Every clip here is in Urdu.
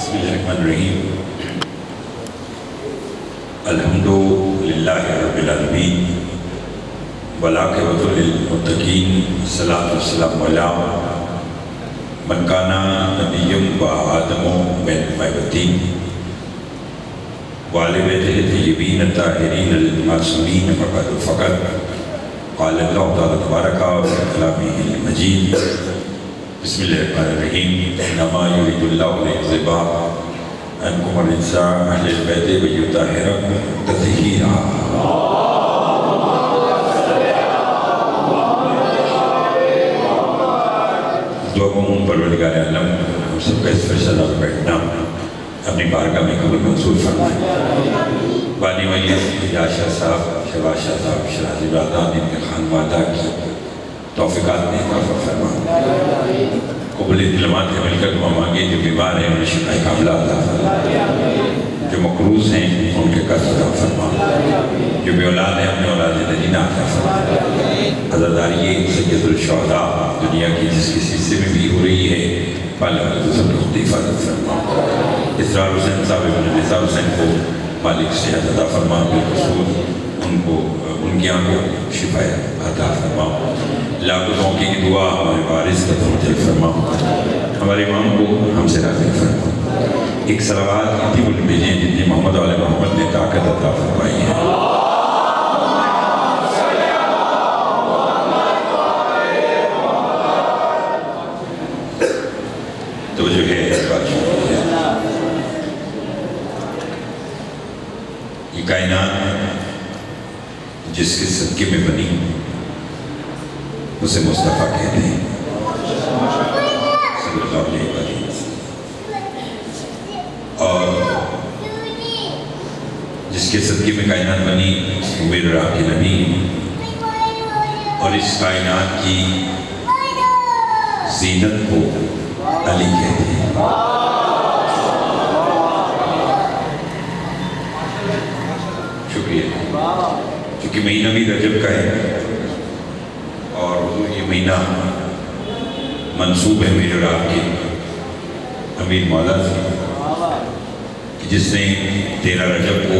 بسم اللہ الرحمن الرحیم الحمدللہ رب العالمین والعاقبۃ للمتقین والصلاۃ والسلام علی من کان نبیا وآدم من المعبدین وآل بیتہ الطیبین الطاہرین المعصومین فقط قال اللہ تعالی تبارک و کلامہ المجید بسم اللہ الرحمن الرحیم انما یرید اللہ لیذہب عنکم الرجس اہل البیت ویطہرکم تطہیرا۔ دعا کو پروردگار عالم ہم سب کا اس فرشتہ پر بیٹھنا اپنی بارگاہ میں قبول منظور فرمائے۔ بانی مجلس یاشا صاحب، شہباز شاہ صاحب، شرازی برادران ان کے خانوادہ کی توفیقات میں اضافہ فرما۔ قبول علمات کے مل کر دعا مانگے، جو بیمار ہیں انہیں شفا کاملہ عطا فرما، جو مقروض ہیں ان کے قرض عطا فرما، جو بے اولاد ہیں اپنے اولاد نجینہ عطا فرما۔ عزاداری سید الشہداء دنیا کی جس کسی حصے میں بھی ہو رہی ہے بالغ دوسر کی خود حفاظت فرما۔ اسرار حسین صاحب ابن نثار حسین کو مالک صحت عطا فرما، بالخصوص ان کو ان کی آنکھوں شفا عطا فرما۔ لاکھوں دعاؤں کی دعا ہمارے وارث کا توجہ فرما، ہمارے امام کو ہم سے راضی فرما۔ ایک صلوات اتنی بول بھیجیں جتنی محمد علیہ محمد نے طاقت عطا فرمائی ہے۔ توجہ ہے اس بات کی، یہ کائنات جس کے صدقے میں بنی اسے مصطفیٰ کہتے ہیں صلی اللہ علیہ وسلم، اور جس کے صدقے میں کائنات بنی وہ میرے راہ کے نبی، اور اس کائنات کی زینت کو علی کہتے ہیں۔ شکریہ۔ چونکہ مہینہ بھی رجب کا ہے اور حضور یہ مہینہ منسوب ہے میرے راہ کے امیر مولا سے، کہ جس نے 13 رجب کو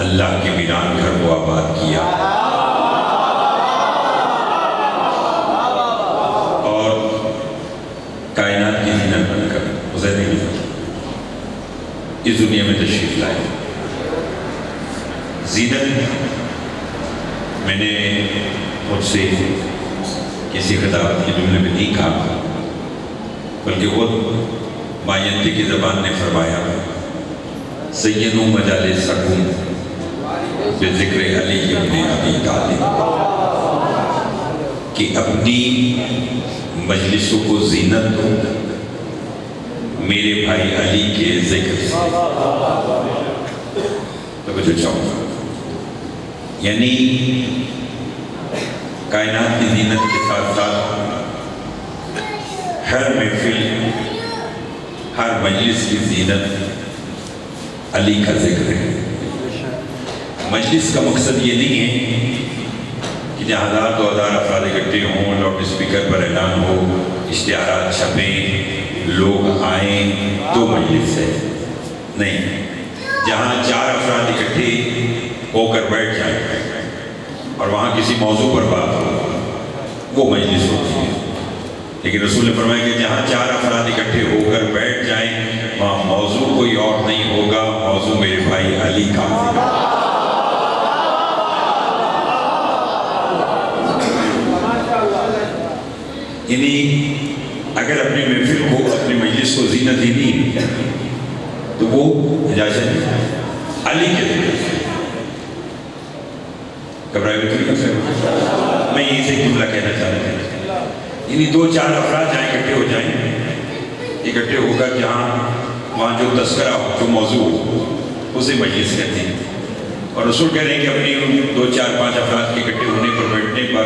اللہ کے ویران گھر کو آباد کیا اور کائنات کی زینت بن کر اس دنیا میں تشریف لائے۔ زینت میں نے مجھ سے کسی خطاب کے جملے میں نہیں کہا، بلکہ خود ماینتی کی زبان نے فرمایا سیدوں مجالسکم بذکر علی ابن ابی طالب، کہ اپنی مجلسوں کو زینت دو میرے بھائی علی کے ذکر سے۔ تو کچھ چاہوں گا، یعنی کائنات کی زینت کے ساتھ ساتھ ہر محفل، ہر مجلس کی زینت علی کا ذکر ہے۔ مجلس کا مقصد یہ نہیں ہے کہ جہاں 1000 افراد اکٹھے ہوں، لاؤڈ اسپیکر پر اعلان ہو، اشتہارات چھپیں، لوگ آئیں تو مجلس ہے، نہیں۔ جہاں 4 افراد اکٹھے ہو کر بیٹھ جائیں اور وہاں کسی موضوع پر بات ہو وہ مجلس ہوتی ہے، لیکن رسول نے فرمایا کہ جہاں 4 افراد اکٹھے ہو کر بیٹھ جائیں وہاں موضوع کوئی اور نہیں ہوگا، موضوع میرے بھائی علی کا ہوگا۔ یعنی اگر اپنی محفل کو، اپنی مجلس کو زینت دینی تو وہ اجازت علی کے ذکر سے۔ گھبرائے ہوئے تو نہیں، میں یہی سے جملہ کہنا چاہتا ہوں، یعنی 2-4 افراد جہاں اکٹھے ہو جائیں، اکٹھے ہو کر جہاں وہاں جو تذکرہ ہو، جو موضوع ہو، اسے مجلس کہتے ہیں۔ اور رسول کہہ رہے ہیں کہ اپنی 2-4-5 افراد کے اکٹھے ہونے پر، بیٹھنے پر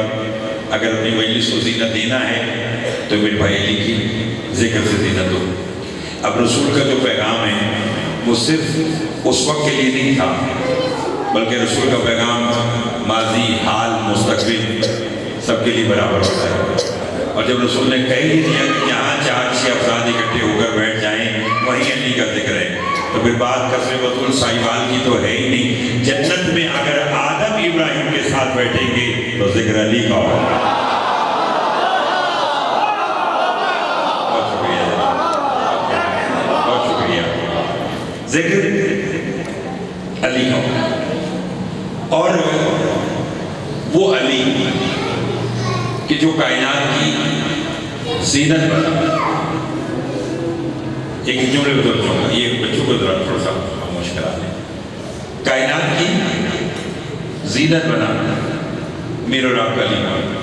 اگر اپنی مجلس کو زینت دینا ہے تو میرے بھائی علی کی ذکر سے زینت دو۔ اب رسول کا جو پیغام ہے وہ صرف اس وقت کے لیے نہیں تھا، بلکہ رسول کا پیغام ماضی، حال، مستقبل سب کے لیے برابر ہوتا ہے۔ اور جب رسول نے کہہ ہی دیا کہ جہاں 4-6 افراد اکٹھے ہو کر بیٹھ جائیں وہیں علی کا ذکر ہے، تو پھر بات قصر بطول سائیوال کی تو ہے ہی نہیں۔ جنت میں اگر آدم ابراہیم کے ساتھ بیٹھیں گے تو ذکر علی کا ہوگا۔ بہت شکریہ، بہت شکریہ۔ ذکر علی کا ہوگا، اور وہ علی کہ جو کائنات کی زینت بنا۔ ایک جملے میں چاہوں گا، یہ بچوں کو ذرا تھوڑا سا خاموش کرا دیں۔ کائنات کی زینت بنا میرے اور آپ کا علی مولا۔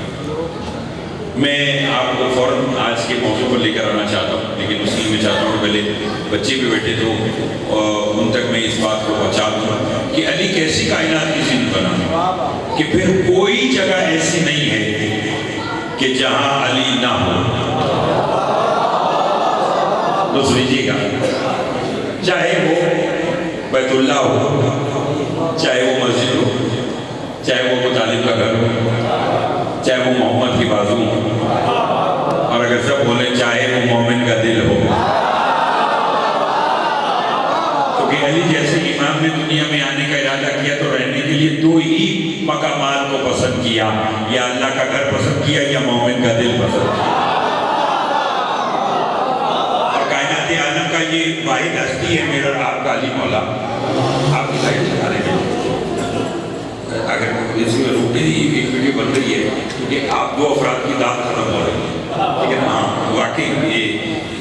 میں آپ کو فوراً آج کے موضوع پر لے کر آنا چاہتا ہوں، لیکن اس لیے میں چاہتا ہوں کہ پہلے بچے بھی بیٹھے تو ان تک میں اس بات کو پہنچا دوں کہ علی کیسی کائنات کی زینت بنا کہ پھر کوئی جگہ ایسی نہیں ہے کہ جہاں علی نہ ہو۔ تو سمجھیے گا، چاہے وہ بیت اللہ ہو، چاہے وہ مسجد ہو، چاہے وہ ابو طالب کا گھر ہو، چاہے وہ محمد کی بازو ہو، اور اگر سب بولیں چاہے وہ مومن کا دل ہو، کیونکہ علی جیسے امام نے دنیا میں آنے کا ارادہ کیا تو رہنے کے لیے دو ہی مقامات کو پسند کیا، یا اللہ کا گھر پسند کیا یا مومن کا دل پسند کیا۔ عالم کا یہ واحد ہستی ہے میرا اور آپ کا علی مولا۔ آپ کی لائٹ چلا رہے ہیں، اگر اس میں روکے ایک ویڈیو بن رہی ہے کہ آپ دو افراد کی داد ختم ہو رہی ہے، لیکن ہاں واقعی یہ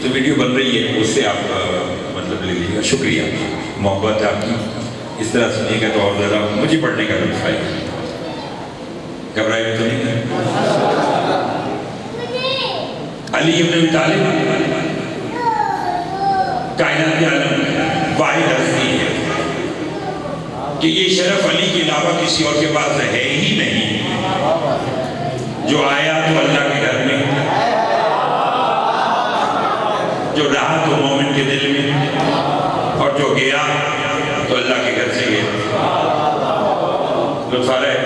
جو ویڈیو بن رہی ہے اس سے آپ مطلب لے لیجیے گا۔ شکریہ، محبت آپ کی، اس طرح سنیے گا تو اور زیادہ مجھے پڑھنے کا لطف آئے گا۔ گھبرائے ہوئے تو نہیں؟ علی ابن ابی طالب کائنات عالم واحد ہستی ہے کہ یہ شرف علی کے علاوہ کسی اور کے پاس ہے ہی نہیں، جو آیا تو اللہ کے گھر میں، جو رہا تو مومن کے دل میں، اور جو گیا تو اللہ کے گھر سے گیا۔ لطف آ رہا ہے؟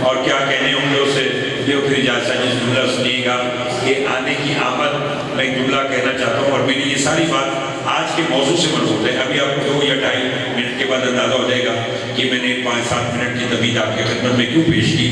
اور کیا کہنے ہوں گے اسے دیو پھر اجازت ہے جس جملہ سنیے گا کہ آنے کی آمد میں ایک جملہ کہنا چاہتا ہوں، اور میری یہ ساری بات آج کے موضوع سے مربوط ہے۔ ابھی آپ 2 یا 2.5 منٹ کے بعد اندازہ ہو جائے گا کہ میں نے 5-7 منٹ کی تمہید آپ کے خدمت میں کیوں پیش کی۔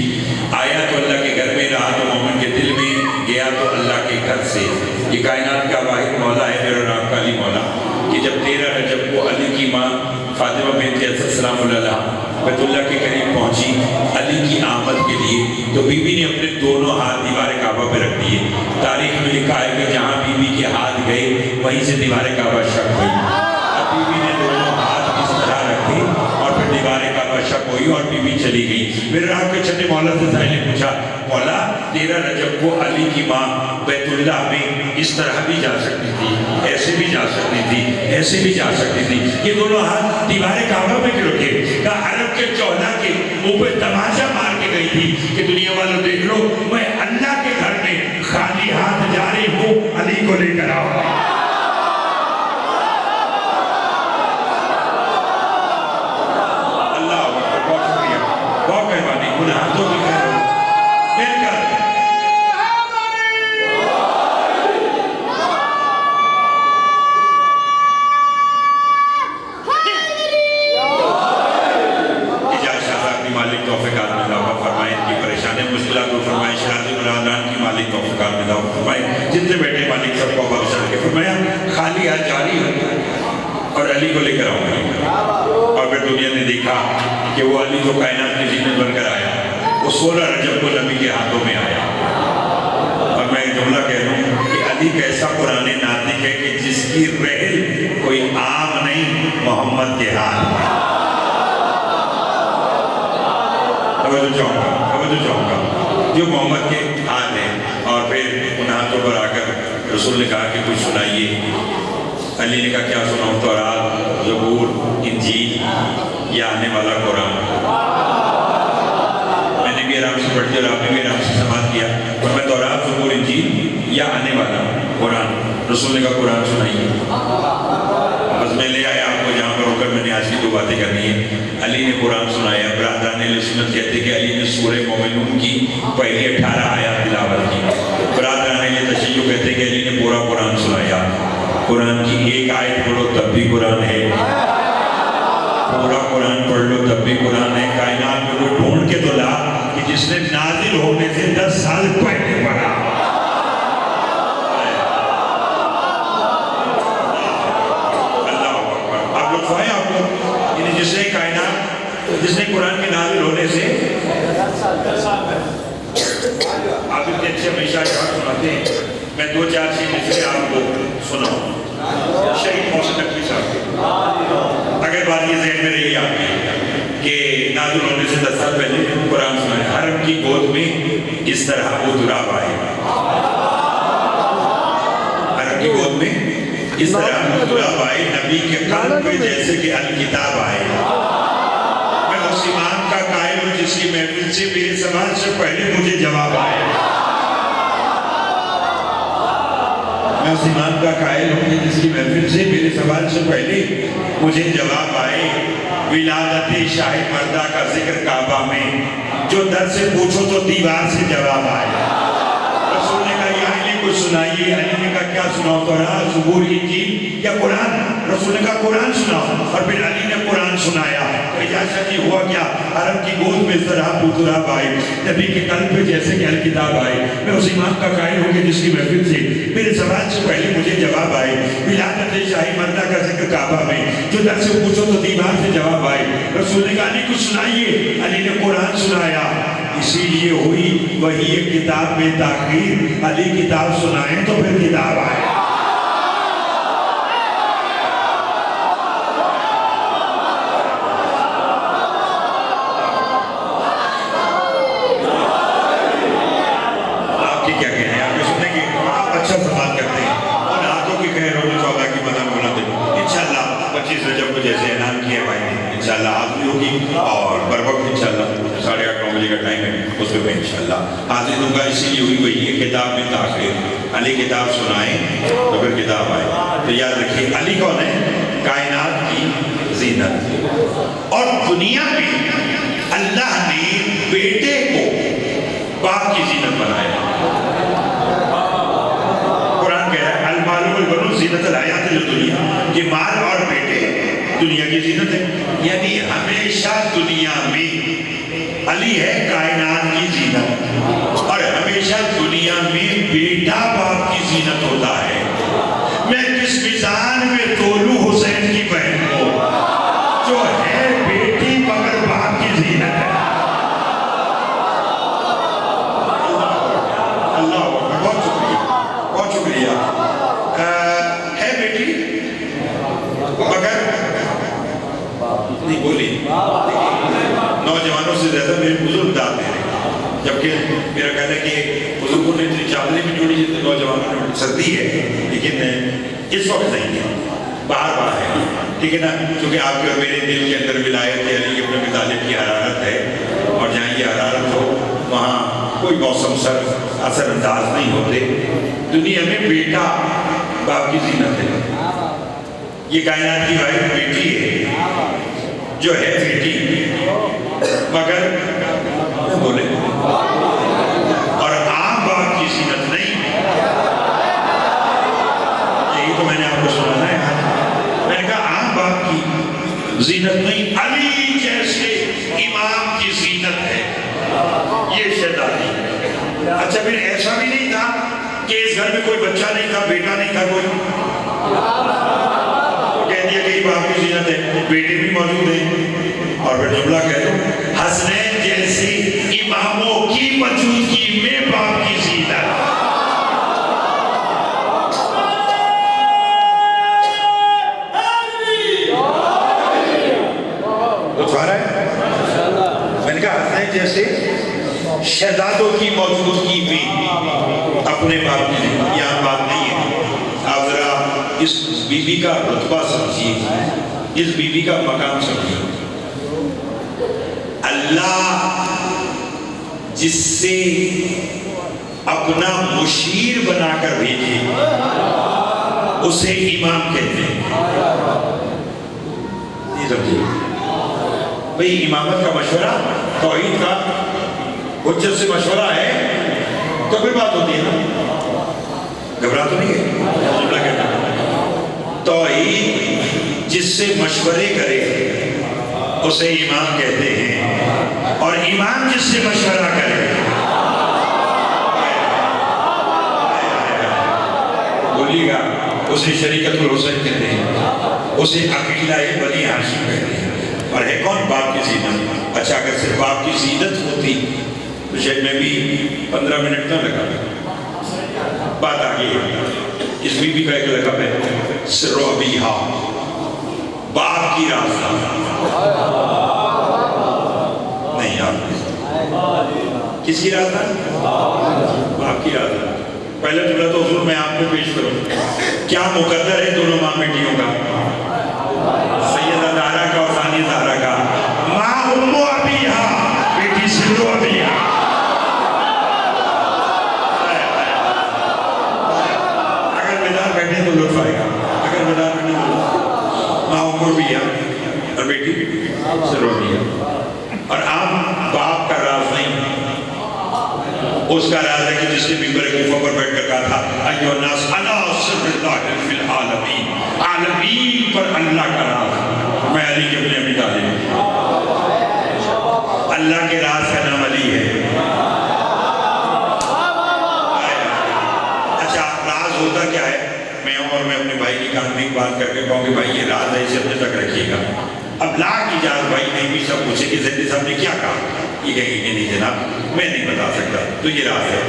آیا تو اللہ کے گھر میں، رہا تو مومن کے دل میں، گیا تو اللہ کے گھر سے۔ یہ کائنات کا واحد مولا ہے میرا اور آپ کا علی مولا، کہ جب 13 رجب کو علی کی ماں فاطمہ بنت اسد سلام اللہ علیہا بیت اللہ کے قریب پہنچی علی کی آمد کے لیے، تو بی بی نے اپنے دونوں ہاتھ دیوار کعبہ پہ رکھ دیے۔ تاریخ میں لکھا ہے کہ جہاں بی بی کے ہاتھ گئے وہیں سے دیوار کعبہ شک ہوئی۔ اب بی بی نے دونوں ہاتھ اس طرح رکھے اور پھر دیوار کعبہ شک ہوئی اور بی بی چلی گئی۔ میرے راہ کے چھٹے مولا سے سائل نے پوچھا، مولا 13 رجب کو علی کی ماں بیت اللہ میں اس طرح بھی جا سکتی تھی، ایسے بھی جا سکتی تھی، ایسے بھی جا سکتی تھی، یہ دونوں ہاتھ دیوار کعبہ میں کیوں رکھے؟ کہا عرب کے چوہلا کے اوپر تماشا مار کے گئی تھی کہ دنیا والوں دیکھ لو، میں اللہ کے گھر میں خالی ہاتھ جا رہی ہوں، علی کو لے کر آؤ۔ اللہ اکبر، بہت شکریہ، بہت مہربانی، ان ہاتھوں کی خیر ہو مل کر توفیقات میں اضافہ فرمائے، ان کی پریشانی مشکلات کو فرمائے، شرازی برادران کی مالک توفیقات میں اضافہ فرمائے، جن سے بیٹھے مالک سب کو بخشا کے فرمایا خالی ہاتھ جاری ہو اور علی کو لے کر آؤں گا۔ اور پھر دنیا نے دیکھا کہ وہ علی جو کائنات کی زینت بن کر آیا، وہ 16 رجب کو نبی کے ہاتھوں میں آیا۔ اور میں ایک جملہ کہہ دوں کہ علی کیسا قرآن ناطق ہے کہ جس کی رحل کوئی عام نہیں، محمد کے ہاتھ۔ توجہ چاہوں گا جو محمد کے ہاتھ ہیں۔ اور پھر ان ہاتھوں پر آ کر رسول نے کہا کہ کچھ سنائیے۔ علی نے کہا کیا سناؤں؟ تورات، زبور، انجیل یا آنے والا قرآن؟ میں نے بھی آرام سے پڑھ دیا اور آپ نے بھی آرام سے سماعت کیا، اور میں تورات، زبور، انجیل یا آنے والا قرآن؟ رسول نے کہا قرآن سنائیے۔ بس میں لے آیا آپ کو جہاں پر ہو کر میں نے آج کی 2 باتیں کرنی ہیں۔ علی نے قرآن سنایا۔ برادران اہل سنت کہتے کہ علی نے سورہ مومنون کی پہلی 18 آیات تلاوت کی۔ برادران اہل تشیع کہتے کہ علی نے پورا قرآن سنایا۔ قرآن کی ایک آیت پڑھو تب بھی قرآن ہے، پورا قرآن پڑھ لو تب بھی قرآن ہے۔ کائنات میں کوئی ڈھونڈ کے تو لا کہ جس نے نازل ہونے سے 10 سال پہلے پڑھا۔ آپ لوگ سوائے آپ کو یعنی جس نے کائنات، جس نے قرآن کے نازل ہونے سے آپ اتنے اچھے ہمیشہ یاد سناتے ہیں۔ میں 2-4 چیزیں سے آپ کو سناؤں۔ شہید محسن نقوی صاحب کے اگر بات یہ ذہن میں رہی آپ کی کہ نازل ہونے سے 10 سال پہلے قرآن سنا ہے، حرم کی گود میں اس طرح وہ تراب آئے، حرم کی گود میں اس طرح وہ تراب آئے، نبی کے قلب پہ جیسے کہ الکتاب آئے۔ میں اس امام کا قائل ہوں جس کی محفل سے میرے سوال سے پہلے مجھے جواب آئے۔ میں اس امام کا قائل ہوں کہ جس کی محفل سے میرے سوال سے پہلے مجھے جواب آئے۔ ولادت شاہ مردہ کا ذکر کعبہ میں، جو در سے پوچھو تو دیوار سے جواب آئے۔ رسول نے کہا یا علی کو سنائیے، علی نے کہا کیا سناؤ تورات، زبور، انجیل یا قرآن؟ رسول نے کہا قرآن سناؤ، اور پھر علی نے قرآن سنایا۔ اجازہ جی ہوا کیا؟ حرم کی گود میں اس طرح تراب آئے، نبی کے قلب پہ جیسے کہ الکتاب آئے۔ میں اس امام کا قائل ہوں کہ جس کی محفل سے میرے سوال سے پہلے مجھے جواب آئے۔ ولادت شاہی مردہ کا ذکر کعبہ میں، جو در سے پوچھو تو دیوار سے جواب آئے۔ رسول نے کہا علی کو سنائیے، علی نے قرآن سنایا۔ اسی لیے ہوئی وہی ایک کتاب میں تاخیر، علی کتاب سنائیں تو پھر کتاب آئے۔ آپ کی کیا کہنے ہیں؟ آپ کو سننے کی آپ اچھا سوال کرتے ہیں اور ہاتھوں کی خیر ہو 14 کی مدد بلاتے ہیں۔ انشاءاللہ 25 رجب کو جیسے اعلان کیا بھائی نے، انشاءاللہ حاضری ہوگی اور بروقت انشاءاللہ 8:30-9 بجے کا ٹائم ہے، اس میں انشاءاللہ حاضری دوں گا۔ اسی لیے ہوئی وہی ہے کتاب میں تاخیر، علی کتاب سنائیں تو پھر کتاب آئے۔ تو یاد رکھیے علی کون ہے؟ کائنات کی زینت۔ اور دنیا میں اللہ نے بیٹے کو باپ کی زینت بنایا۔ قرآن کہہ رہا ہے المال والبنون زینت الحیات الدنیا، کہ مال اور بیٹے دنیا کی زینت ہے۔ یعنی ہمیشہ دنیا میں علی ہے کائنات کی زینت، اور ہمیشہ دنیا میں بیٹا باپ کی زینت ہوتا ہے۔ میں کس میزان میں تولوں حسین کی بہن کو، جو ہے بیٹی مگر باپ کی زینت ہے۔ اللہ بہت شکریہ، بہت شکریہ۔ ہے بیٹی مگر نہیں بولی، نوجوانوں سے زیادہ میرے بزرگ داد دے رہے ہیں، جبکہ میرا کہنا ہے کہ بزرگوں نے اتنی چادریں بھی جوڑی جتنے نوجوانوں نے سردی ہے، لیکن اس وقت نہیں ہے، باہر باہر ہے، ٹھیک ہے نا؟ کیونکہ آپ کے اور میرے دل کے اندر ولایت علی ابن ابی طالب کی حرارت ہے، اور جہاں یہ حرارت ہو وہاں کوئی موسم سر اثر انداز نہیں ہوتے۔ دنیا میں بیٹا باپ کی زینت ہے۔ یہ کائنات کی واحد بیٹی ہے، جو ہے بیٹی مگر بولے، اور عام باپ کی زینت نہیں۔ یہی تو میں نے آپ کو سنانا ہے، میں نے کہا عام باپ کی زینت نہیں، علی جیسے امام کی زینت ہے یہ شہزادی۔ اچھا پھر ایسا بھی نہیں تھا کہ اس گھر میں کوئی بچہ نہیں تھا، بیٹا نہیں تھا کوئی، کہہ دیا کہ باپ کی زینت ہے، بیٹے بھی موجود ہیں، اور پھر جملہ کہہ دو حسنین جیسے اماموں کی موجودگی میں باپ کی زینت۔ میں نے کہا حسنین جیسے شہزادوں کی موجودگی میں اپنے باپ کی زینت، یہاں بات نہیں ہے۔ آپ ذرا اس بی بی کا رتبہ سمجھیے، اس بی بی کا مقام سمجھیے۔ اللہ جس سے اپنا مشیر بنا کر بھیجے اسے امام کہتے ہیں۔ یہ سمجھیے بھئی، امامت کا مشورہ توحید کا حجت سے مشورہ ہے تو پھر بات ہوتی ہے نا، گھبرا تو نہیں ہے؟ جملہ کہتا ہے توحید جس سے مشورے کرے اسے امام کہتے ہیں، اور امام جس سے مشورہ کرے بولیے گا اسے شریعت الحسین کہتے ہیں، اسے عقیدہ بنی ہاشم کہتے ہیں۔ اور ہے کون باپ کی زینت؟ اچھا اگر صرف باپ کی زینت ہوتی تو شاید میں بھی 15 منٹ نہ لگا۔ بات آگے اس بی بی کا ایک لقب ہے سر ابیہا، باپ کی راز نہیں، آپ کس کی راز ہے؟ باپ کی راز ہے۔ پہلے جملہ تو حضور میں آپ کو پیش کروں، کیا مقدر ہے دونوں ماں بیٹیوں کا؟ سیدہ زہرا کا اور ثانی زہرا کا، ماں ام ابیہا، بیٹی سر ابیہا۔ اگر بیدار بیٹھے تو لطف آئے گا، اگر بیدار بیٹھے تو ماں ام ابیہا اور بیٹی سر ابیہا۔ اور آپ باپ کا راز نہیں، اس کا راز ہے کہ جس نے ممبر کوفہ پر بیٹھ کر کہا تھا ایھا الناس انا سر اللہ فی العالمین، عالمین پر اللہ کا راز، میں علی کے ابن ابی طالب، اللہ کے راز کا نام علی ہے۔ اچھا راز ہوتا کیا ہے؟ میں اپنے بھائی کی کان میں بات کر کے کہوں کہ بھائی یہ راز ہے، اسے اپنے تک رکھیے گا۔ اب لاکھ اجازت بھائی نہیں بھی سب پوچھے کہ زیدی صاحب نے کیا کہا، یہ کہیں گے کہ نہیں جناب میں نہیں بتا سکتا، تو یہ راز ہے۔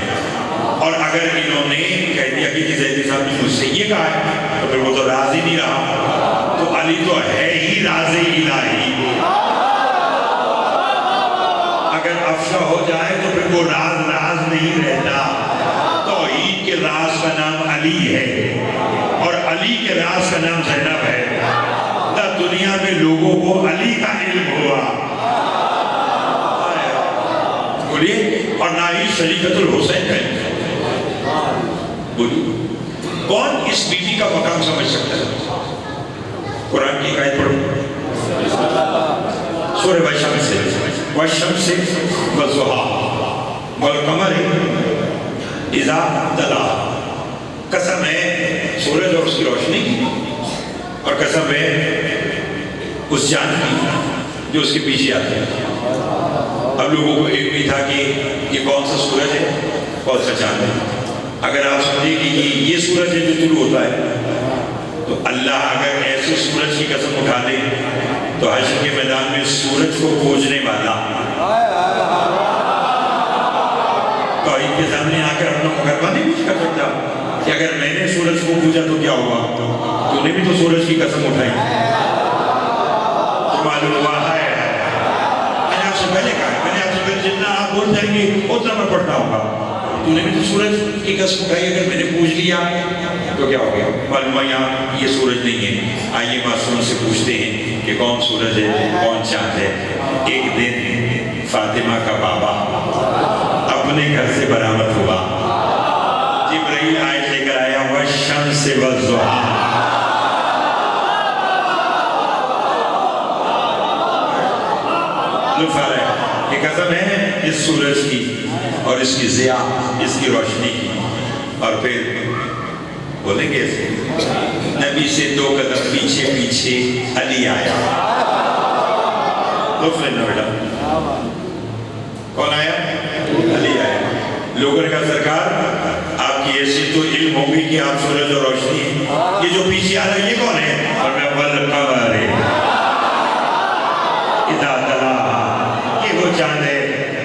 اور اگر انہوں نے کہہ دیا کہ زیدی صاحب نے مجھ سے یہ کہا ہے تو پھر وہ تو راز ہی نہیں رہا، تو علی تو ہے ہی راز الہی۔ اگر افشا ہو جائے تو پھر وہ راز نہیں رہتا۔ توحید کے راز کا نام علی ہے اور علی کے راز کا نام زینب ہے۔ دنیا میں لوگوں کو علی کا علم ہوا بولیے، اور نہ ہی شریعت الحسین کا علم بولیے۔ کون اس بی بی کا مقام سمجھ سکتا ہے؟ قرآن کی آیت پڑھو، سورہ والشمس والشمس والضحیٰ والقمر اذا تلاہا، قسم ہے سورج اور اس کی روشنی کی، اور قسم ہے اس چاند کی جو اس کے پیچھے آتے ہیں۔ اب لوگوں کو ایک بھی تھا کہ یہ کون سا سورج ہے کون سا چاند ہے۔ اگر آپ سمجھیں کہ یہ سورج ہے جو طلوع ہوتا ہے تو اللہ اگر ایسے سورج کی قسم اٹھا لے تو حشر کے میدان میں سورج کو کھوجنے والا توحید کے سامنے آ کر اپنا مقدمہ نہیں پیش کر سکتا کہ اگر میں نے سورج کو پوجا تو کیا ہوا، تو نے بھی تو سورج کی قسم اٹھائی، تو معلوم ہوا ہے۔ میں نے آپ سے پہلے کہا ہے، میں نے آپ سے پہلے جتنا آپ بول جائیں گے اتنا میں پڑھتا ہوں گا، تو نے بھی تو سورج کی قسم اٹھائی، اگر میں نے پوچھ لیا تو کیا ہو گیا؟ معلوم ہوا یہاں یہ سورج نہیں ہے۔ آئیے معصوم سے پوچھتے ہیں کہ کون سورج ہے کون چاند ہے۔ ایک دن فاطمہ کا بابا اپنے گھر سے برآمد ہوا، جبرائیل آیت لے کر آیا ہوا والشمس والضحیٰ، لطف آ رہا ہے، یہ قسم ہے اس سورج کی اور اس کی ضیاء، اس کی روشنی کی۔ اور پھر بولیں گے نبی سے 2 قدم پیچھے پیچھے علی آیا۔ لطف لینا بیٹا، کون آیا؟ علی آیا۔ لوگوں نے کہا سرکار آپ کی ایسی تو علم ہوگی کہ آپ سورج اور روشنی ہیں، یہ جو پیچھے آ رہا ہے یہ کون ہے؟ اور میں والقمر اذا تلاہا، یہ وہ چاند ہے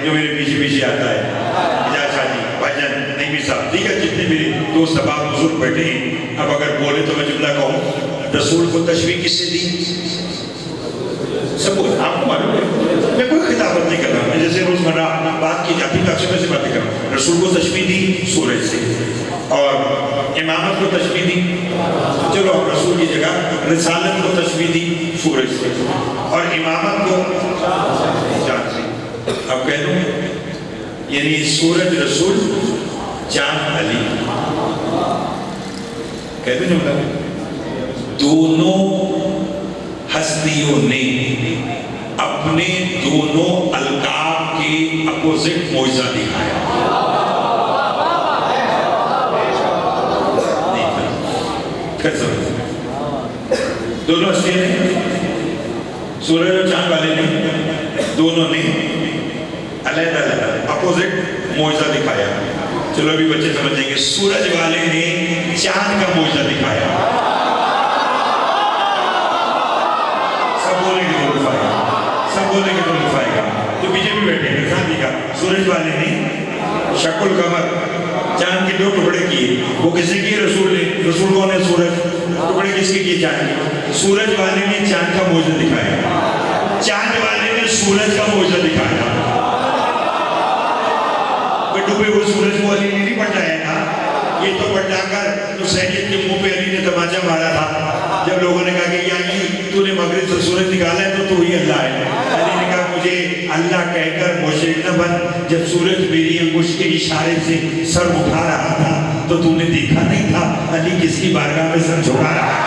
جو میرے پیچھے پیچھے آتا ہے۔ اجازت جی بھائی جان نہیں بھی صاحب دیگر جتنے میرے دوست احباب بزرگ بیٹھے ہیں، اب اگر بولے تو میں جملہ کہوں، رسول کو تشبیہ کس سے دی؟ سب آپ کو معلوم ہے، میں کوئی خطابت نہیں کر رہا، میں جیسے روزمرہ بات کی جاتی ہے اکثر سے باتیں کر رہا ہوں۔ رسول کو تشبیہ دی سورج سے، اور امامت کو تشبیہ دی، چلو رسول کی جگہ رسالت کو تشبیہ دی سورج سے، اور امامت کو چاند سے۔ اب کہہ دوں یعنی سورج رسول، چاند علی، کہہ دوں جملہ دونوں ہستیوں نے اپنے دونوں القاب کے اپوزٹ معجزہ دکھایا۔ دونوں ہستیاں نے، سورج اور چاند والے نے، دونوں نے علیحدہ علیحدہ اپوزٹ معجزہ دکھایا. چلو ابھی بچے سمجھ جائیں گے. سورج والے نے چاند کا معجزہ دکھایا. سب بولیں گے تو لطف آئے گا، سب بولیں گے تو لطف آئے گا. تو پیچھے بھی بیٹھے ہیں ساتھ دیکھا. سورج والے نے شق القمر چاند کے 2 ٹکڑے کیے. وہ کسی کیے؟ رسول نے. رسول کون ہے؟ سورج. ٹکڑے کس کے کیے؟ چاند کے. سورج والے نے چاند کا معجزہ دکھایا، چاند والے نے سورج کا معجزہ دکھایا. ڈوبے ہوئے سورج کو علی نے نہیں پلٹایا تھا، یہ تو پلٹا کر حسینیت کے منہ پہ علی نے تماچا مارا تھا. جب لوگوں نے کہا کہ یا علی تو نے مغرب سے سورج نکالا ہے تو ہی اللہ ہے. علی نے کہا مجھے اللہ کہہ کر مشرک نہ بن. جب سورج میری انگوش کے اشارے سے سر اٹھا رہا تھا تو تو نے دیکھا نہیں تھا علی کس کی بارگاہ میں سر جھکا رہا ہے.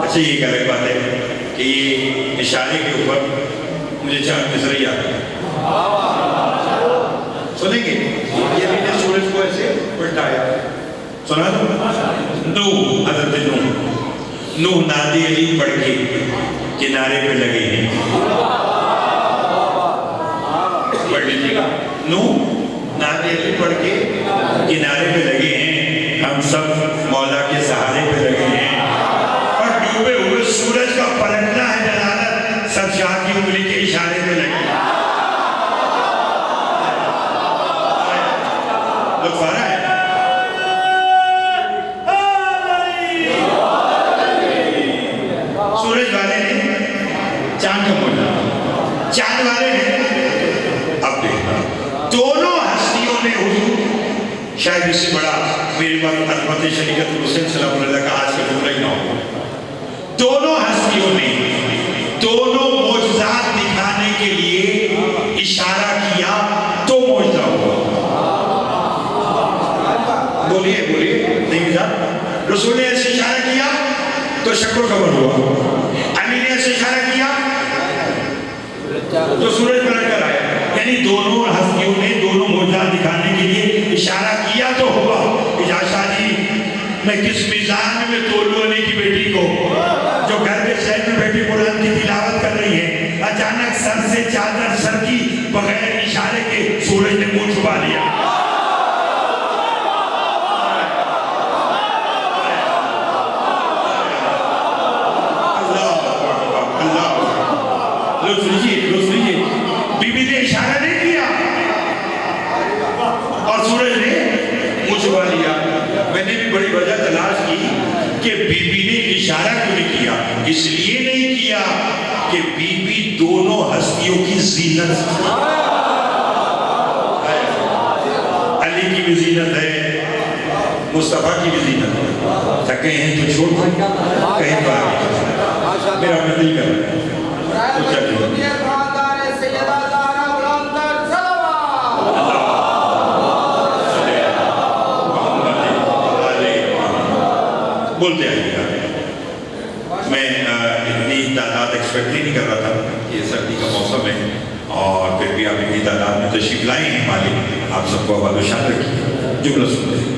اچھا یہ ایک الگ بات ہے کہ یہ اشارے کے اوپر مجھے چاند مصر یاد ہے. سنیں گے؟ یہ بھی نے سورج کو ایسے پلٹایا. سنا دو. نوح، حضرت نوح نادی علی پڑھ کے کنارے پہ لگے ہیں. پڑھ لیجیے گا. نوح نادی علی پڑھ کے کنارے پہ لگے ہیں. ہم سب مولا کے سہارے پہ لگے ہیں. اور ڈوبے ہوئے سورج کا پلٹنا ہے دلالت، سب شاہ کی انگلی کے اشارے پہ لگے ہیں. لوگ فارا ہے. سورج والے نے چاند کا موجہ، چاند والے نے. اب دیکھنا دونوں ہستیوں نے حضور، شاید اس سے بڑا میرے پاس عظمت شریعت حسین سلام اللہ کا آج کا جملہ ہی نہ ہو. دونوں ہستیوں نے دونوں معجزات دکھانے کے لیے اشارہ کیا تو معجزہ ہوا. بولیے بولیے. نہیں مزا. رسول نے ایسے اشارہ کیا تو شق القمر ہوا. علی نے ایسے اشارہ کیا تو سورج پلٹ کر آیا. یعنی دونوں ہستیوں نے دونوں معجزات دکھانے کے لیے اشارہ کیا تو ہوا. اجازت جی میں کس میزان میں تولوں علی کی بیٹی کو جو گھر کے شہر میں بیٹھی قرآن کی تلاوت کر رہی ہے، اچانک سر سے چادر سر کی بغیر اشارے کے سورج نے منہ چھپا لیا. بی بی نے اشارہ نہیں کیا اور سورج نے منہ چھپا لیا. میں نے بھی بڑی وجہ تلاش کی کہ بی بی نے اشارہ کیوں نہیں کیا. اس لیے نہیں کیا کہ بی بی دونوں ہستیوں کی زینت، علی کی بھی زینت ہے، مصطفیٰ کی بھی زینت ہے. تھکے ہیں تو چھوڑ کہیں پر میرا اپنا دل کر رہا ہے. بولتے آئیے گا. میں اتنی تعداد ایکسپیکٹ نہیں کر رہا تھا. یہ سردی کا موسم ہے اور پھر بھی آپ اتنی تعداد میں تشریف لائے ہیں. مالک آپ سب کو آباد و شان رکھیے. جملہ سنتے ہیں.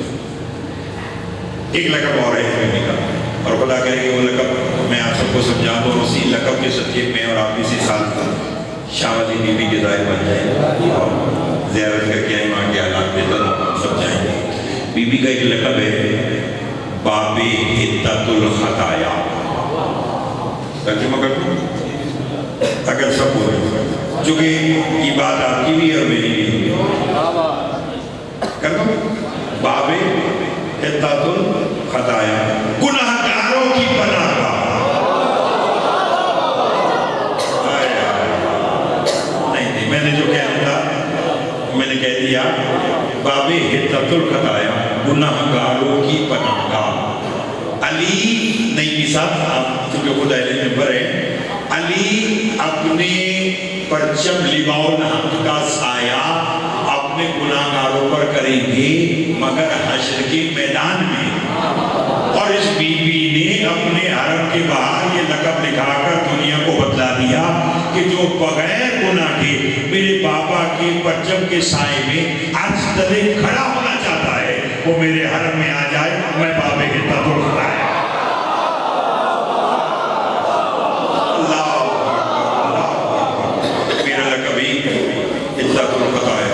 ایک لقب اور ہے کا اور خدا کرے کہ وہ لقب میں آپ سب کو سمجھا دوں. اسی لقب کے صدقے میں اور آپ اسی سال شاہ ولی بی بی کے ظاہر بن جائیں اور زیارت کر کے وہاں کے حالات بہتر سب جائیں گے. بی بی کا ایک لقب ہے باب حدت الخطایا. ترجمہ کر دوں اگر سب بولے، چونکہ یہ بات آپ کی بھی ہے اور میری بھی ہے. کر دوں باب حدت الخطایا، گناہگاروں کی پناہ گاہ. نہیں میں نے جو کہنا تھا میں نے کہہ دیا. باب حدت الخطایا، گناہگاروں کی پناہ گاہ. علی نہیں صاحب آپ چونکہ خود اہل ممبر ہیں، علی اپنے پرچم لواء الحمد کا سایہ اپنے گناہگاروں پر کریں گے مگر حشر کے میدان میں. اور اس بی بی نے کے باہر یہ لقب لکھا کر دنیا کو بتلا دیا کہ جو بغیر گناہ کے میرے بابا کے پرچم کے سائے میں عرش تلے کھڑا ہونا چاہتا ہے وہ میرے حرم میں آ جائے، میں بابے کے تطور کھڑا ہے۔ میرا لقب ہی عزت الفتح ہے،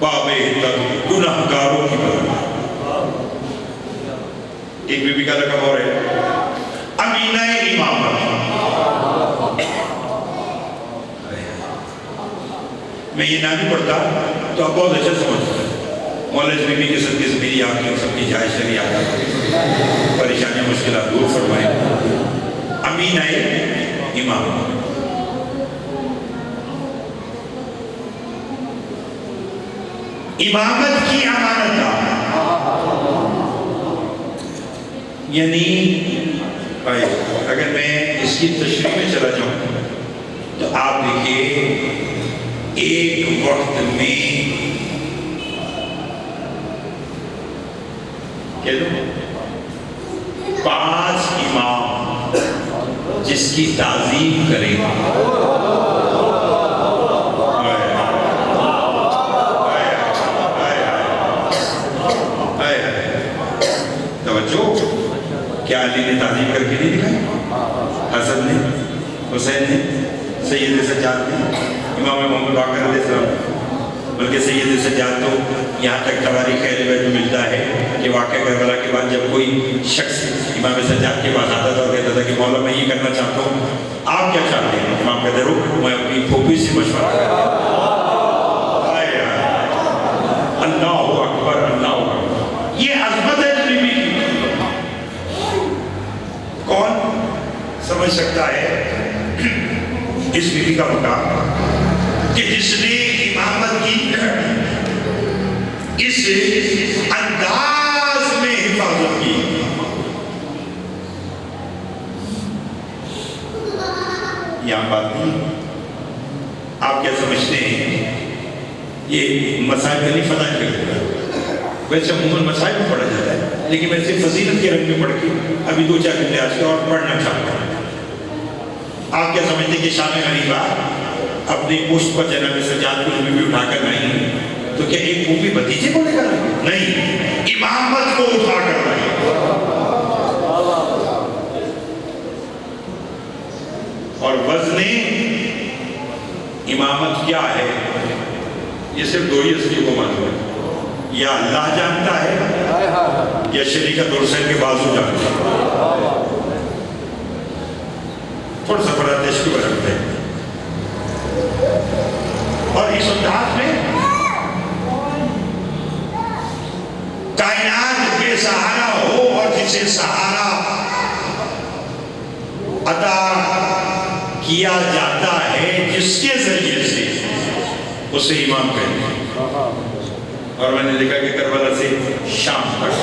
بابے عزت گناہگاروں کی بدل۔ ایک بی بی کا لقب اور ہے امینہ امامت۔ میں یہ نہ نہیں پڑھتا تو آپ بہت اچھا سمجھتے ہیں، مولا اس بی بی کے صدقے سے میری آپ کی سب کی جائز شریعت پریشانیاں مشکلات دور فرمائیں۔ امینہ امامت، امامت کی امانت دار، یعنی اگر میں اس کی تشریح میں چلا جاؤں تو آپ دیکھیے ایک وقت میں کہہ دوں 5 امام جس کی تعظیم کریں توجہ، کیا علی نے تعظیم کر کے نہیں دکھائی؟ حسن نے، حسین نے، سید سجاد نے، امام محمد باقر علیہ السلام، بلکہ سید سجاد تو یہاں تک تواریخ اہل بیت میں ملتا ہے کہ واقعہ کربلا کے بعد جب کوئی شخص امام سجاد کے پاس آتا تھا اور کہتا تھا کہ مولا میں یہ کرنا چاہتا ہوں، آپ کیا چاہتے ہیں؟ امام کہتے رہو میں اپنی پھوپھی سے مشورہ کرتا ہوں۔ اللہ اکبر، اللہ اکبر، یہ عظمت ہے بی بی کی۔ کون سمجھ سکتا ہے اس بی بی کا مقام کہ جس نے امامت کی اس انداز میں حفاظت کی؟ یہاں بات نہیں، آپ کیا سمجھتے ہیں یہ مسائل کا نہیں فتح کر دیتا؟ ویسے عموماً مسائل میں پڑھا جاتا ہے، لیکن میں صرف فضیلت کے رنگ میں پڑھ کے ابھی 2-4 گھنٹے آج کے اور پڑھنا چاہتا ہوں۔ آپ کیا سمجھتے ہیں کہ شام غریبہ اپنی پشت پر جناب سجاد کو بھی اٹھا کر نہیں تو کیا ایک پھوپھی بھتیجے کو لے کر آئی؟ نہیں، امامت کو اٹھا کر آئی۔ اور وزن امامت کیا ہے یہ صرف 2 ہی اصلی کو معلوم ہے، یا اللہ جانتا ہے یا شریعت حسین کے بازو جانتا ہے۔ تھوڑا سا فرادش کی برکت ہے۔ اور اس انداز میں کائنات بے سہارا ہو اور جسے سہارا عطا کیا جاتا ہے جس کے ذریعے سے اسے امام کہتے ہیں۔ اور میں نے دیکھا کہ کربلا سے شام تک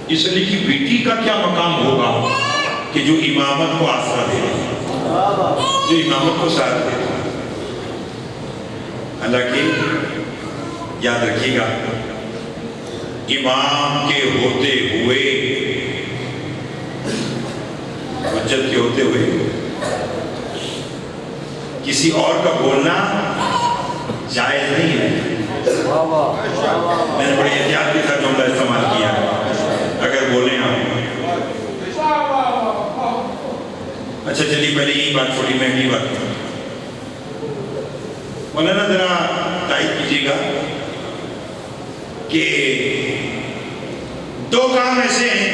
اس لیے کہ بیٹی کا کیا مقام ہوگا کہ جو امامت کو آسرا دے رہی ہے، جو امامت کو ساتھ دے رہی ہے۔ حالانکہ یاد رکھیے گا امام کے ہوتے ہوئے، حجت کے ہوتے ہوئے کسی اور کا بولنا جائز نہیں ہے۔ میں نے بڑی احتیاط کے ساتھ جملہ استعمال کیا، اگر بولیں آپ اچھا چلیے پہلے یہی بات چھوڑی، میں اگلی بات کروں۔ مولانا ذرا تائید کیجیے گا کہ 2 کام ایسے ہیں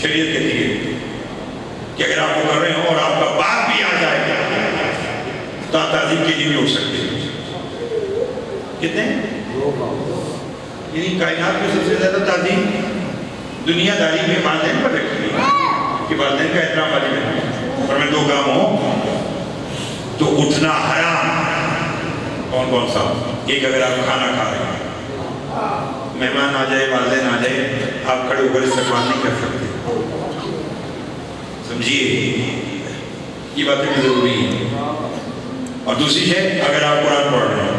شریعت کہتی ہے کہ اگر آپ وہ کر رہے ہو اور آپ کا باپ بھی آ جائے تو آپ تعظیم کے لیے بھی اٹھ سکتے ہیں۔ کتنے؟ یعنی کائنات میں سب سے زیادہ تعظیم دنیا داری میں والدین پر رکھی ہے کہ والدین کا احترام واجب ہے۔ اور میں 2 کام ہوں تو اٹھنا حرام۔ کون کون سا؟ ایک، اگر آپ کھانا کھا رہے ہیں، مہمان آ جائے، والدین آ جائے، آپ کھڑے ہو کر استقبال نہیں کر سکتے، سمجھیے یہ باتیں بھی ضروری ہیں۔ اور دوسری ہے اگر آپ قرآن پڑھ رہے ہیں،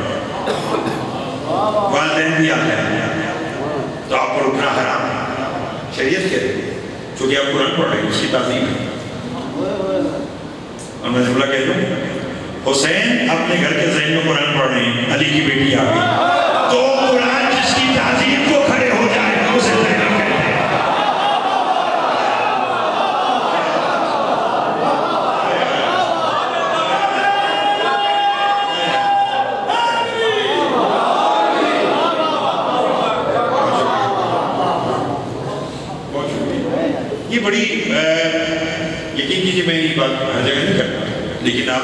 والدین بھی آتے ہیں تو آپ پر اٹھنا حرام ہے، شریعت کہہ رہی ہے۔ چونکہ آپ قرآن پڑھ رہے ہیں اس کی تعظیم ہے. اور میں جملہ کہہ دوں, حسین اپنے گھر کے ذہن میں قرآن پڑھ رہے ہیں, علی کی بیٹی آ گئی, تو قرآن جس کی تعظیم کو کھڑے ہو جائے اسے زینب کہتے ہیں. یہ بڑی یقین کیجیے میں یہ بات ہر جگہ نہیں کرتا, لیکن آپ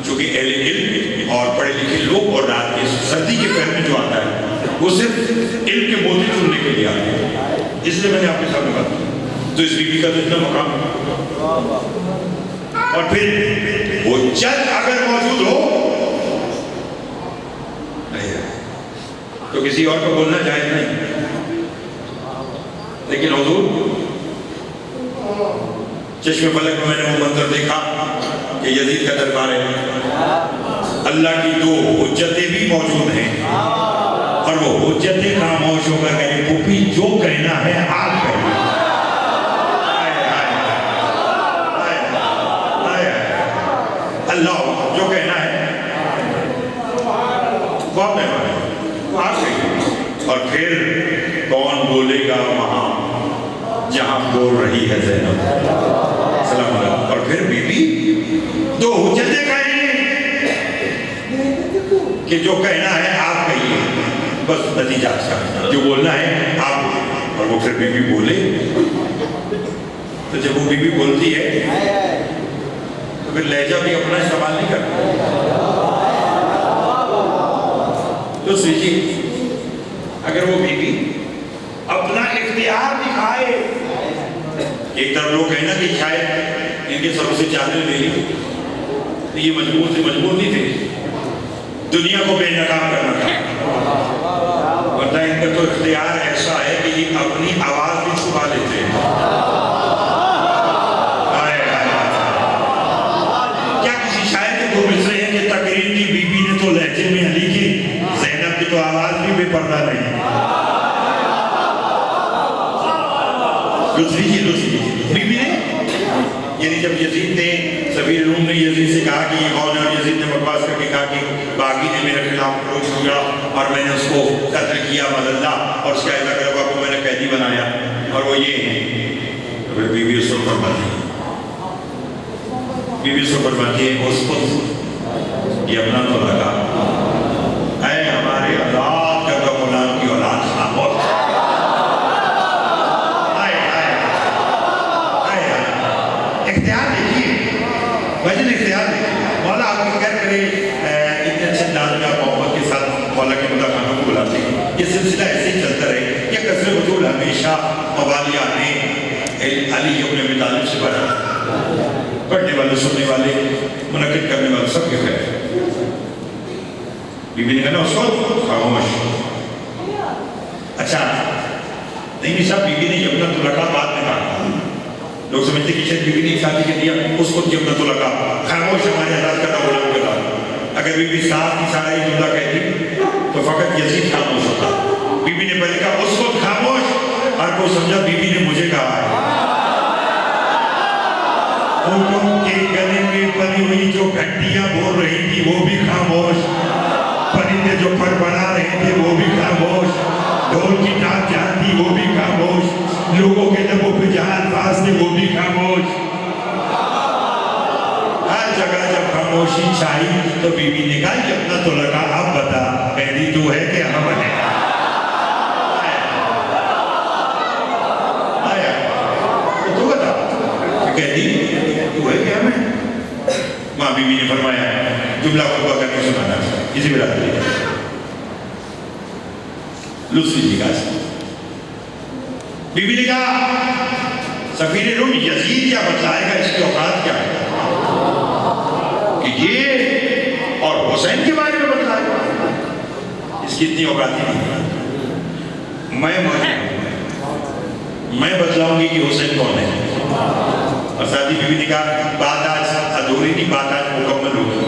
چونکہ اہل علم اور پڑھے لکھے لوگ اور رات کے سردی کے پہر میں جو آتا ہے وہ صرف علم کے موتی چننے کے لیے آتے ہیں, اس لیے میں نے آپ کے سامنے بات کی. تو اس بی بی کا تو اتنا مقام ہے, اور پھر وہ جج اگر موجود ہو تو کسی اور کو بولنا جائز نہیں, لیکن حضور چشم فلک میں میں نے وہ منظر دیکھا کہ یزید کا دربار ہے, اللہ کی دو حجتیں بھی موجود ہیں, اور وہ حجتیں خاموش ہو کر کہے پھوپھی جو کہنا ہے آپ کہیے. اللہ جو کہنا ہے وہ آپ کہیے. اور پھر کون بولے گا وہاں جہاں بول رہی ہے زینب سلام علیکم. اور پھر بی بی دو حجتیں کہیں کہ جو کہنا ہے آپ کہیے, بس نتیجہ اچھا جو بولنا ہے آپ. اور وہ پھر بی بی بولے, تو جب وہ بی بی بولتی ہے تو پھر لہجہ بھی اپنا استعمال نہیں کرتا. تو سوچیے اگر وہ بی بی اپنا اختیار دکھائے, ایک طرف لوگ کہیں نا کہ شاید ان کے سروں سے چادریں لے لی, تو یہ مجبور سے مجبور نہیں تھے, دنیا کو بے نقاب کرنا تھا, ورنہ ان کا تو اختیار ایسا ہے کہ یہ اپنی آواز بھی چھپا لیتے ہیں. کیا کسی شاعر کے دو مصرے ہیں کہ تقریر کی بی بی نے تو لہجے میں علی کی, زینب کی تو آواز بھی بے پردہ نہیں. بی بی نے یعنی جب یزید نے سفیر روم نے یزید سے کہا کہ یہ کون ہے, اور یزید نے بکواس کر کے کہا کہ باغی نے میرے خلاف فروغ ہوا اور میں نے اس کو قتل کیا مذلہ, اور اس کا ایسا کروا کو میں نے قیدی بنایا, اور وہ یہ ہیں. تو پھر بی بی اس کو فرماتی ہے, بی بی اس کو فرماتی ہے اس کو یہ اپنا تو لگا اے ہمارے آزاد کردہ غلام کی اولاد خاموش. اختیار دیکھیے, وجن اختیار دیکھیے. مولا آپ کی خیر کرے اتنے اچھے انداز میں آپ محبت کے ساتھ مولا کے مدعا خانوں کو بلاتے ہیں. یہ سلسلہ ایسے ہی چلتا رہے. یہ قصر بطول ہمیشہ موالیات میں علی ابن ابی طالب سے بڑھا, پڑھنے والے سننے والے منعقد کرنے والے سب کے خیر. بی بی نے کہا نا اس کو خاموش. اچھا نہیں صاحب, بی بی نے یمنہ طلقہ بعد میں کہا. لوگ سمجھتے کہ شاید بی بی نے شادی کے دیا اس کو یمنہ طلقہ خاموش ہمارے آزاد کرنا غلام کے بعد. اگر بی بی ساتھ ہی سارا یہ جملہ کہتی تو فقط یزید خاموش ہوتا. بی بی نے پہلے کہا اس وقت خاموش, ہر کوئی سمجھا بی بی نے مجھے کہا ہے. حکم کے گلے میں بنی ہوئی جو گھنٹیاں بول رہی تھی وہ بھی خاموش, پرندے جو پڑپڑا رہے تھے وہ بھی خاموش, ڈھول کی ٹاپ جہاں تھی وہ بھی خاموش, لوگوں کے لبوں پہ جہاں الفاظ تھے وہ بھی خاموش. ہر جگہ جب خاموشی چھائی تو بی بی نے کہا یہ اپنا تو لگا, اب بتا قیدی تو ہے کہ ہم ہیں. تو بتا قیدی تو ہے کہ ہم ہیں. ماں بی بی نے فرمایا جملہ خطبہ کر کے سنانا کسی برادری نے لطف لیجیے گا. بی بی نے کہا سفیر روم یزید کیا بتلائے گا, اس کی اوقات کیا ہے کہ یہ اور حسین کے بارے میں بتلائے گا, اس کی اتنی اوقات ہی نہیں. میں بتلاؤں گی کہ حسین کون ہے. اور ساتھی بی بی نے کہا بات آج ادھوری نہیں, بات آج مکمل ہوگی.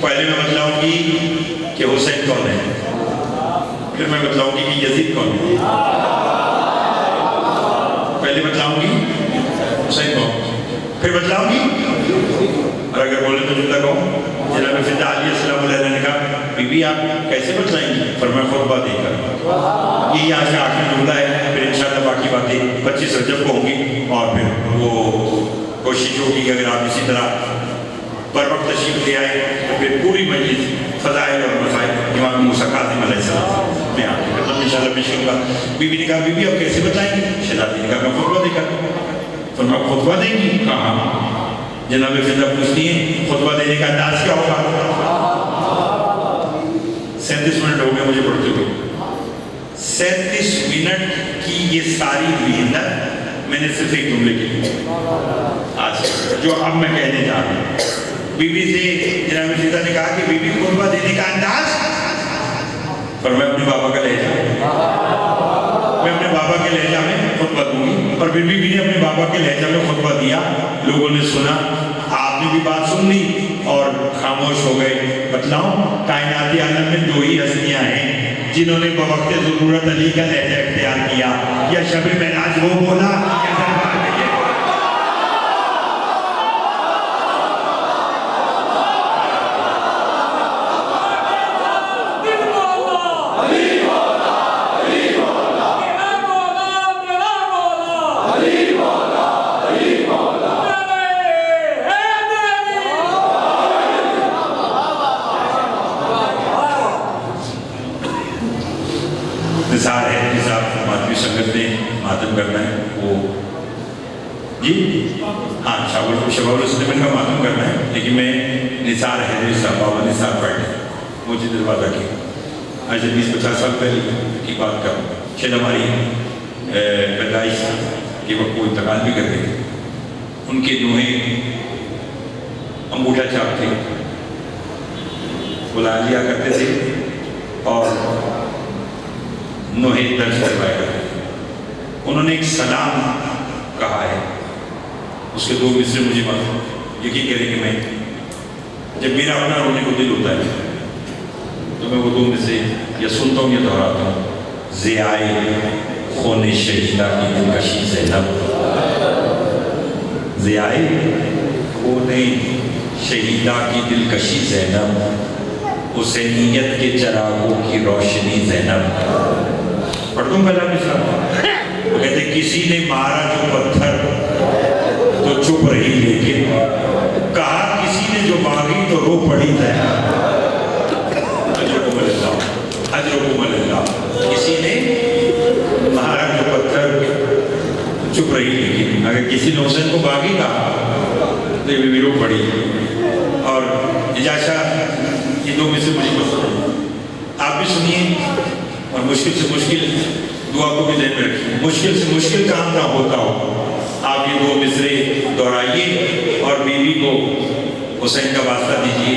پہلے میں بتلاؤں گی کہ حسین کون ہے, پھر میں بتلاؤں گی کہ یزید کون ہے. پہلے بتلاؤں گی حسین کو پھر بتلاؤں گی؟ اور اگر بولے تو جملہ کہوں؟ جناب فدا علیہ السلام علیہ نے کہا بی بی آپ کیسے بتلائیں گی؟ فرمایا خطبہ دے کر. یہ یہاں سے آخری جملہ ہے. پھر انشاءاللہ باقی باتیں 25 رجب کو ہوں گی اور پھر وہ کوشش ہوگی کہ اگر آپ اسی طرح پر وقت تشریف لے آئے تو پھر پوری مجلس فضائل اور مسائل امام موسیٰ کاظم علیہ السلام میں آپ کی خدمت انشاءاللہ پیش کروں گا. بی بی نے کہا بی بی آپ کیسے بتائیں گی؟ شہزادی نے کہا میں خطبہ دے کر. فرمایا خطبہ دیں گی؟ کہاں؟ جناب فضا پوچھتی ہیں خطبہ دینے کا انداز کیا ہوگا؟ 37 منٹ ہو گئے مجھے پڑھتے ہوئے. 37 منٹ کی یہ ساری محنت میں نے صرف ایک جملے کی آج جو اب میں کہنے جا رہا ہوں. بی بی سے جناب فضا نے کہا کہ بی بی خطبہ دینے کا انداز پر میں اپنے بابا کا لہجہ میں اپنے بابا کے لہجہ میں خطبہ دوں گی. اور پھر بی بی نے اپنے بابا کے لہجہ میں خطبہ دیا. لوگوں نے سنا, آپ نے بھی بات سن لی اور خاموش ہو گئے. بتلاؤں کائناتی عالم میں 2 ہی ہستیاں ہیں جنہوں نے بوقت ضرورت علی کا لہجہ اختیار کیا. یا شب معراج وہ بولا یا دربار میں یہ بولا. نثار ہے, نثار ماتمی سنگت نے ماتم کرنا ہے وہ جی ہاں شباب السلم کا ماتم کرنا ہے, لیکن میں نثار ہے بابا نثار پڑھنے مجھے دروازہ کی آج سے 20-50 سال پہلے کی بات کروں. شاید ہماری پیدائش کے وقت وہ انتقال بھی کر گئے. ان کے نوہیں انگوٹھا چاپ تھے, بلا لیا کرتے تھے اور نوہیں درج کروایا کرتے تھے. انہوں نے ایک سلام کہا ہے, اس کے 2 مصرے مجھے یقین کریں کہ میں جب میرا اپنا رونے کو دل ہوتا ہے تو میں وہ 2 مصرے یا سنتا ہوں یا دہراتا ہوں. ضیائے خون شہیدہ کی دلکشی زینب, ضیائے خون شہیدہ کی دلکشی زینب, حسینیت کے چراغوں کی روشنی زینب. پڑھ دوں پہلا مصرع. وہ کہتے کسی نے مارا جو پتھر تو چپ رہی, لیکن کہا کسی نے جو مانگی تو رو پڑی زینب. اجرکم اللہ, اجرکم اللہ. کسی نے مارا جو پتھر چپ رہی, لیکن اگر کسی نے حسین کو باغی کہا تو یہ بھی رو پڑی. اور اجاشا یہ 2 مصرے مجھے پسند ہیں, آپ بھی سنیے اور مشکل سے مشکل دعا کو بھی ذہن میں رکھیے. مشکل سے مشکل کام نہ ہوتا ہو, آپ یہ 2 مصرے دہرائیے اور بیوی کو حسین کا واسطہ دیجیے,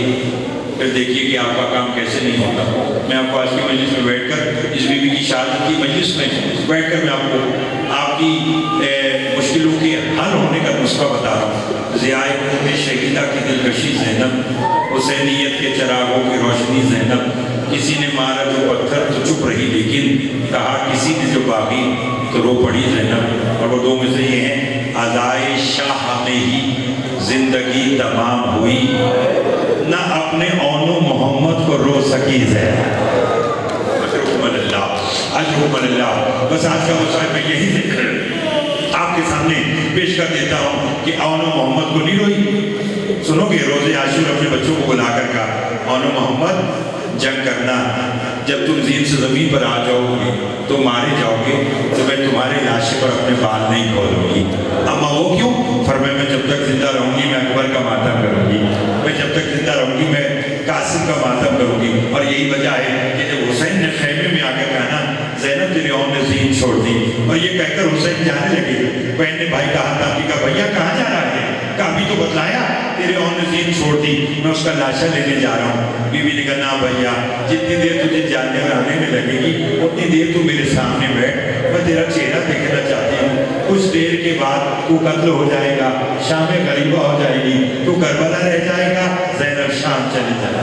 پھر دیکھیے کہ آپ کا کام کیسے نہیں ہوتا. میں آپ کو آج کی مجلس میں بیٹھ کر, اس بیوی کی شادی کی مجلس میں بیٹھ کر میں آپ کو آپ کی مشکلوں کے حل ہونے کا نسخہ بتا رہا ہوں. ضیائے خون شہیدہ کی دلکشی زینب, حسینیت کے چراغوں کی روشنی زینب. کسی نے مارا جو پتھر تو چپ رہی, لیکن کہا کسی نے جو باغی تو رو پڑی زینب. اور وہ 2 مصرے یہ ہیں. ادائے شاہ میں ہی زندگی تمام ہوئی, نہ اپنے اون و محمد کو رو سکی زینب. اجرکم اللہ, اجرکم اللہ. بس آج کا مسائل میں یہی دیکھ آپ کے سامنے پیش کر دیتا ہوں کہ اون و محمد کو نہیں روئی. سنو گے روزے عاشور اپنے بچوں کو بلا کر کہا اون و محمد جنگ کرنا, جب تم زین سے زمین پر آ جاؤ گے تو مارے جاؤ گے تو میں تمہارے لاشے پر اپنے بال نہیں کھولوں گی. اما وہ کیوں؟ فرمایا میں جب تک زندہ رہوں گی میں اکبر کا ماتم کروں گی, میں جب تک زندہ رہوں گی میں قاسم کا ماتم کروں گی. اور یہی وجہ ہے کہ جب حسین نے خیمے میں آ کر کہا نا زینب تیرے اون نے زین چھوڑ دی, اور یہ کہہ کر حسین جانے لگے, بہن نے بھائی کا ہاتھ تھامی, کہا بھیا کہاں جا رہا ہے؟ کہا ابھی تو بتلایا تیرے اون نے زین چھوڑ دی, میں اس کا لاشا لینے جا رہا ہوں. بیوی نے کہا نا بھیا, جتنی دیر تجھے جانے اور آنے میں لگے گی اتنی دیر تو میرے سامنے بیٹھ, میں تیرا چہرہ دیکھنا چاہتی ہوں. کچھ دیر کے بعد تو قتل ہو جائے گا, شام غریبہ ہو جائے گی, تو کربلا رہ جائے گا, زینب شام چلی جائے گا.